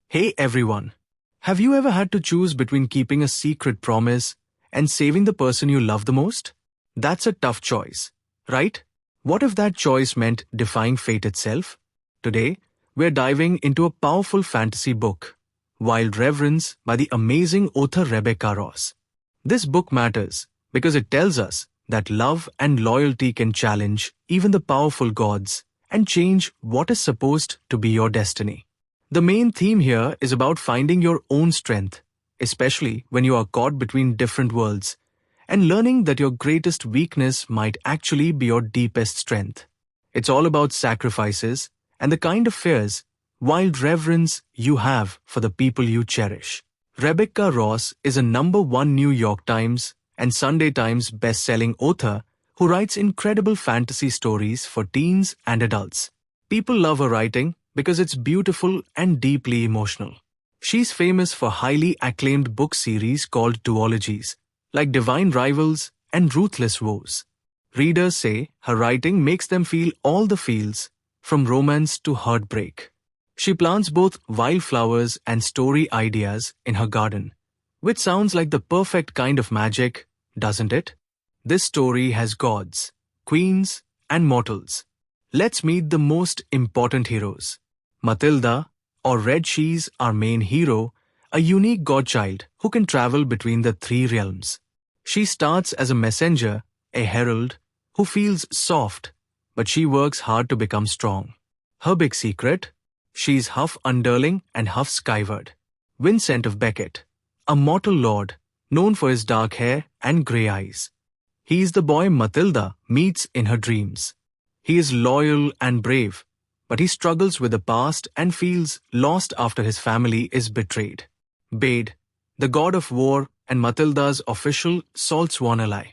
Hey everyone! Have you ever had to choose between keeping a secret promise and saving the person you love the most? That's a tough choice, right? What if that choice meant defying fate itself? Today, we're diving into a powerful fantasy book, Wild Reverence by the amazing author Rebecca Ross. This book matters because it tells us that love and loyalty can challenge even the powerful gods and change what is supposed to be your destiny. The main theme here is about finding your own strength, especially when you are caught between different worlds, and learning that your greatest weakness might actually be your deepest strength. It's all about sacrifices and the kind of fears, wild reverence you have for the people you cherish. Rebecca Ross is a #1 New York Times and Sunday Times best-selling author who writes incredible fantasy stories for teens and adults. People love her writing because it's beautiful and deeply emotional. She's famous for highly acclaimed book series called duologies, like Divine Rivals and Ruthless Woes. Readers say her writing makes them feel all the feels, from romance to heartbreak. She plants both wildflowers and story ideas in her garden, which sounds like the perfect kind of magic, doesn't it? This story has gods, queens, and mortals. Let's meet the most important heroes. Matilda, or Red She's our main hero, a unique godchild who can travel between the three realms. She starts as a messenger, a herald, who feels soft, but she works hard to become strong. Her big secret? She's half underling and half skyward. Vincent of Beckett, a mortal lord, known for his dark hair and grey eyes. He is the boy Matilda meets in her dreams. He is loyal and brave, but he struggles with the past and feels lost after his family is betrayed. Bade, the god of war and Matilda's official salt-sworn ally.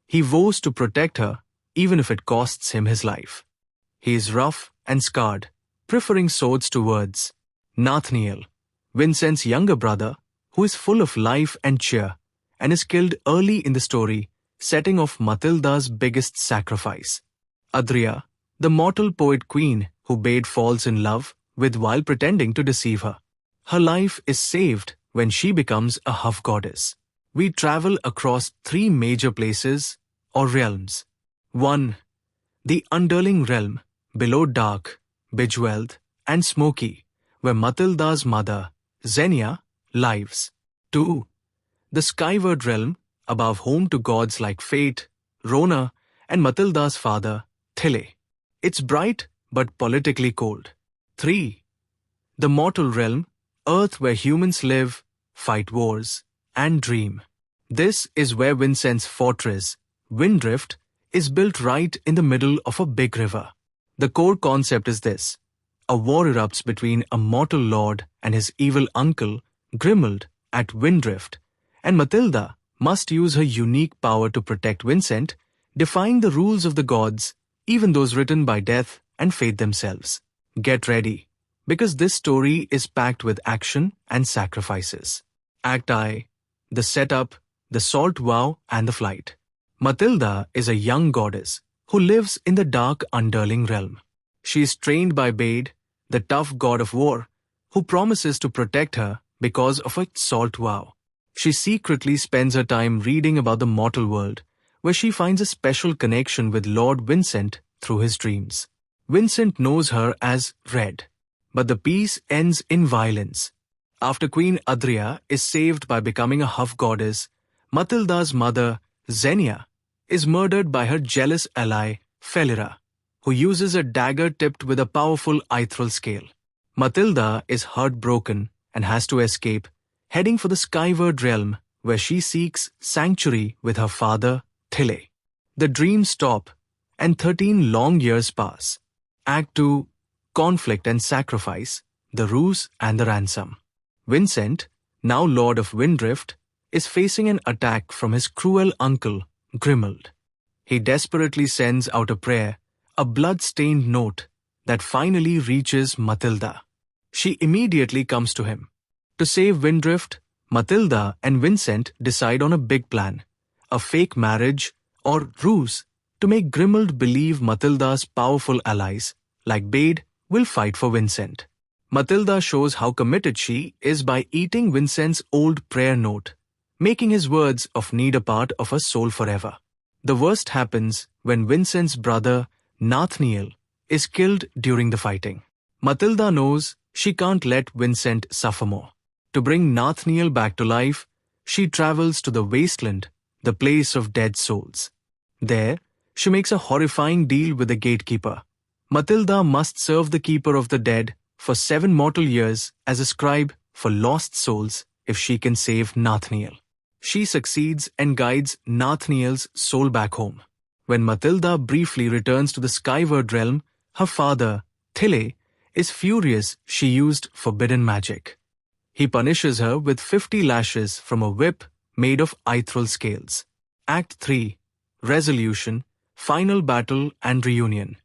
He vows to protect her, even if it costs him his life. He is rough and scarred, preferring swords to words. Nathaniel, Vincent's younger brother, who is full of life and cheer, and is killed early in the story, setting off Matilda's biggest sacrifice. Adria, the mortal poet queen who Bade falls in love with while pretending to deceive her. Her life is saved when she becomes a half goddess. We travel across three major places or realms. 1. The underling realm, below dark, bejeweled, and smoky, where Matilda's mother, Xenia, lives. 2. The skyward realm, above home to gods like Fate, Rona, and Matilda's father, Thile. It's bright but politically cold. 3. The mortal realm, Earth where humans live, fight wars, and dream. This is where Vincent's fortress, Windrift, is built right in the middle of a big river. The core concept is this. A war erupts between a mortal lord and his evil uncle, Grimald, at Windrift, and Matilda must use her unique power to protect Vincent, defying the rules of the gods, even those written by death and fate themselves. Get ready, because this story is packed with action and sacrifices. Act I, the setup, the salt vow, and the flight. Matilda is a young goddess who lives in the dark underling realm. She is trained by Bade, the tough god of war, who promises to protect her because of a salt vow. She secretly spends her time reading about the mortal world, where she finds a special connection with Lord Vincent through his dreams. Vincent knows her as Red, but the piece ends in violence. After Queen Adria is saved by becoming a half-goddess, Matilda's mother, Xenia, is murdered by her jealous ally, Felira, who uses a dagger tipped with a powerful ethereal scale. Matilda is heartbroken and has to escape, heading for the skyward realm where she seeks sanctuary with her father, Thile. The dreams stop, and 13 long years pass. Act 2. Conflict and sacrifice, the ruse and the ransom. Vincent, now Lord of Windrift, is facing an attack from his cruel uncle, Grimald. He desperately sends out a prayer, a blood-stained note, that finally reaches Matilda. She immediately comes to him. To save Windrift, Matilda and Vincent decide on a big plan, a fake marriage or ruse to make Grimald believe Matilda's powerful allies, like Bade, will fight for Vincent. Matilda shows how committed she is by eating Vincent's old prayer note, making his words of need a part of her soul forever. The worst happens when Vincent's brother, Nathaniel, is killed during the fighting. Matilda knows she can't let Vincent suffer more. To bring Nathaniel back to life, she travels to the wasteland, the place of dead souls. There, she makes a horrifying deal with the gatekeeper. Matilda must serve the keeper of the dead for 7 mortal years as a scribe for lost souls if she can save Nathaniel. She succeeds and guides Nathaniel's soul back home. When Matilda briefly returns to the skyward realm, her father, Thile, is furious she used forbidden magic. He punishes her with 50 lashes from a whip made of ethereal scales. Act 3. Resolution, Final Battle and Reunion.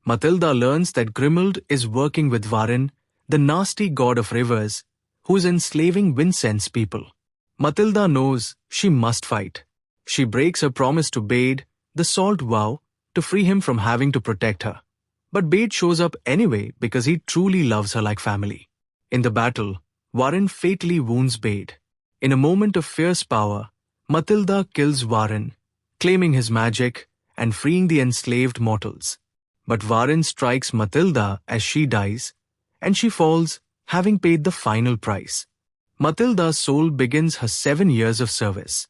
Matilda learns that Grimald is working with Varin, the nasty god of rivers, who is enslaving Vincent's people. Matilda knows she must fight. She breaks her promise to Bade, the salt vow, to free him from having to protect her. But Bade shows up anyway because he truly loves her like family. In the battle, Varin fatally wounds Bade. In a moment of fierce power, Matilda kills Varin, claiming his magic and freeing the enslaved mortals. But Varin strikes Matilda as she dies, and she falls, having paid the final price. Matilda's soul begins her 7 years of service.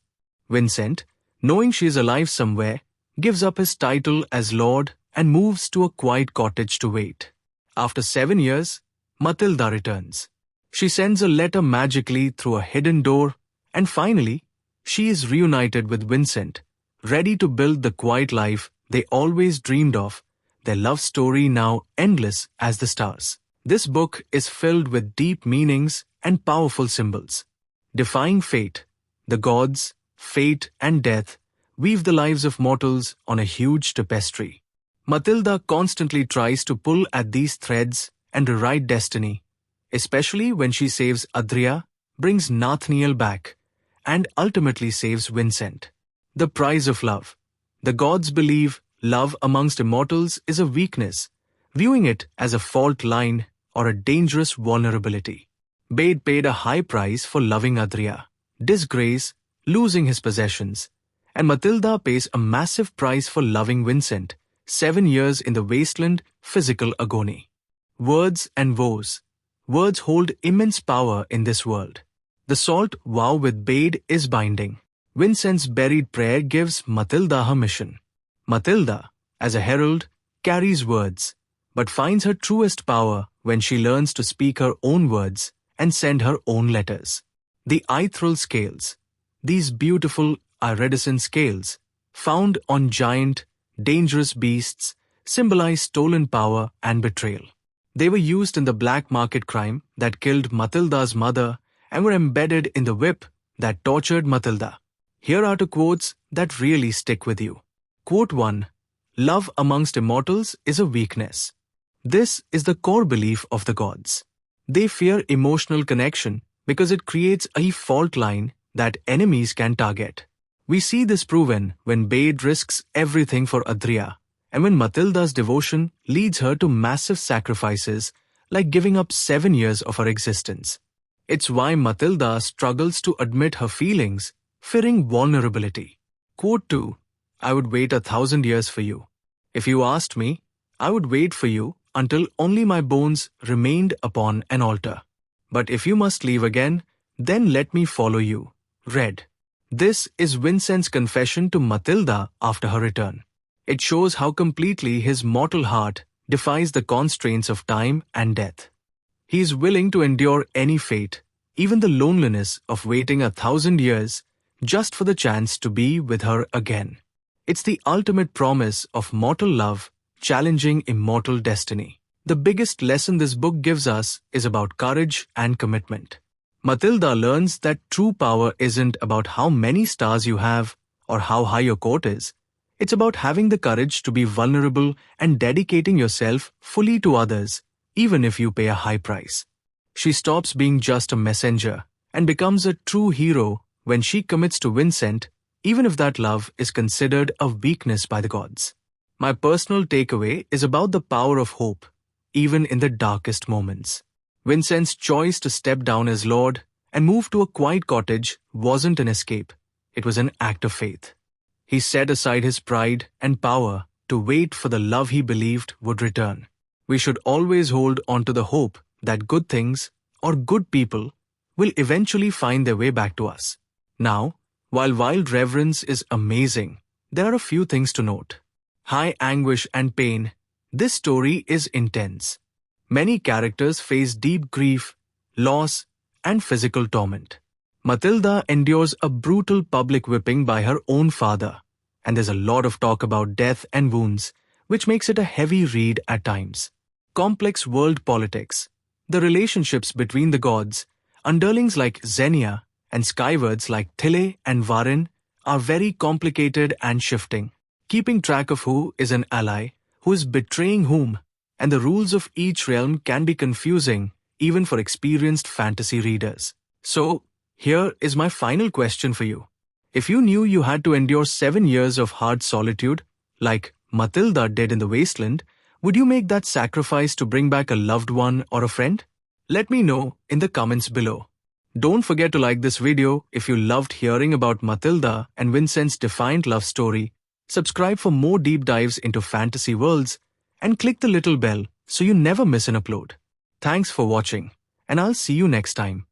Vincent, knowing she is alive somewhere, gives up his title as Lord and moves to a quiet cottage to wait. After 7 years, Matilda returns. She sends a letter magically through a hidden door, and finally, she is reunited with Vincent, ready to build the quiet life they always dreamed of, their love story now endless as the stars. This book is filled with deep meanings and powerful symbols. Defying fate, the gods, fate and death weave the lives of mortals on a huge tapestry. Matilda constantly tries to pull at these threads and rewrite destiny, especially when she saves Adria, brings Nathaniel back, and ultimately saves Vincent. The price of love. The gods believe love amongst immortals is a weakness, viewing it as a fault line or a dangerous vulnerability. Bade paid a high price for loving Adria, disgrace, losing his possessions, and Matilda pays a massive price for loving Vincent, 7 years in the wasteland, physical agony. Words and vows. Words hold immense power in this world. The salt vow with Bade is binding. Vincent's buried prayer gives Matilda her mission. Matilda, as a herald, carries words, but finds her truest power when she learns to speak her own words and send her own letters. The ethereal scales. These beautiful iridescent scales, found on giant, dangerous beasts, symbolize stolen power and betrayal. They were used in the black market crime that killed Matilda's mother and were embedded in the whip that tortured Matilda. Here are 2 quotes that really stick with you. Quote 1. Love amongst immortals is a weakness. This is the core belief of the gods. They fear emotional connection because it creates a fault line that enemies can target. We see this proven when Bade risks everything for Adria, and when Matilda's devotion leads her to massive sacrifices like giving up 7 years of her existence. It's why Matilda struggles to admit her feelings, fearing vulnerability. Quote 2. I would wait 1,000 years for you. If you asked me, I would wait for you until only my bones remained upon an altar. But if you must leave again, then let me follow you. Read. This is Vincent's confession to Matilda after her return. It shows how completely his mortal heart defies the constraints of time and death. He is willing to endure any fate, even the loneliness of waiting 1,000 years, just for the chance to be with her again. It's the ultimate promise of mortal love, challenging immortal destiny. The biggest lesson this book gives us is about courage and commitment. Matilda learns that true power isn't about how many stars you have or how high your court is. It's about having the courage to be vulnerable and dedicating yourself fully to others, even if you pay a high price. She stops being just a messenger and becomes a true hero when she commits to Vincent, even if that love is considered a weakness by the gods. My personal takeaway is about the power of hope, even in the darkest moments. Vincent's choice to step down as Lord and move to a quiet cottage wasn't an escape. It was an act of faith. He set aside his pride and power to wait for the love he believed would return. We should always hold on to the hope that good things or good people will eventually find their way back to us. Now, while Wild Reverence is amazing, there are a few things to note. High anguish and pain. This story is intense. Many characters face deep grief, loss, and physical torment. Matilda endures a brutal public whipping by her own father, and there's a lot of talk about death and wounds, which makes it a heavy read at times. Complex world politics. The relationships between the gods, underlings like Xenia, and skywards like Thile and Varin are very complicated and shifting. Keeping track of who is an ally, who is betraying whom, and the rules of each realm can be confusing even for experienced fantasy readers. So, here is my final question for you. If you knew you had to endure 7 years of hard solitude, like Matilda did in the Wasteland, would you make that sacrifice to bring back a loved one or a friend? Let me know in the comments below. Don't forget to like this video if you loved hearing about Matilda and Vincent's defiant love story, subscribe for more deep dives into fantasy worlds, and click the little bell so you never miss an upload. Thanks for watching, and I'll see you next time.